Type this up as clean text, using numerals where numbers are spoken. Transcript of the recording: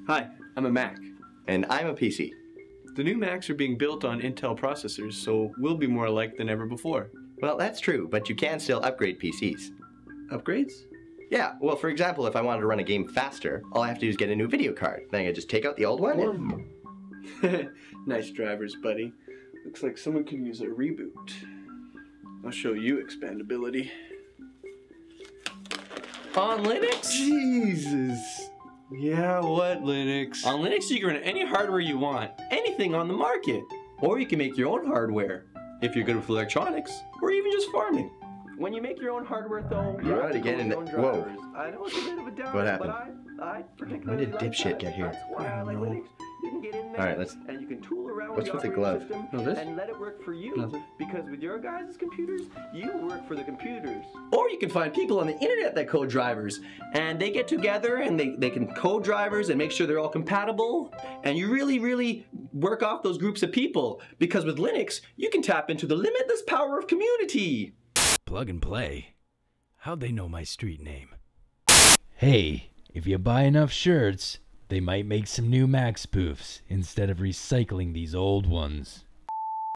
Hi, I'm a Mac. And I'm a PC. The new Macs are being built on Intel processors, so we'll be more alike than ever before. Well, that's true, but you can still upgrade PCs. Upgrades? Yeah, well, for example, if I wanted to run a game faster, all I have to do is get a new video card. Then I can just take out the old one and... Nice drivers, buddy. Looks like someone could use a reboot. I'll show you expandability. On Linux? Jesus. Yeah, what Linux? On Linux, you can run any hardware you want, anything on the market. Or you can make your own hardware, if you're good with electronics, or even just farming. When you make your own hardware, though, you have to go with your own Whoa. drivers. I know it's a bit of a downer, What happened? but I particularly When did like dipshit that. get here? That's why I like Linux. You can get in there, Alright, let's... and you can tool around What's with with the the operating glove? system No, this? and let it work for you. Nothing. Because with your guys' computers, you work for the computers. Or you can find people on the internet that code drivers, and they get together and they can code drivers and make sure they're all compatible, and you really work off those groups of people. Because with Linux, you can tap into the limitless power of community. Plug and Play? How'd they know my street name? Hey, if you buy enough shirts, they might make some new Mac spoofs instead of recycling these old ones.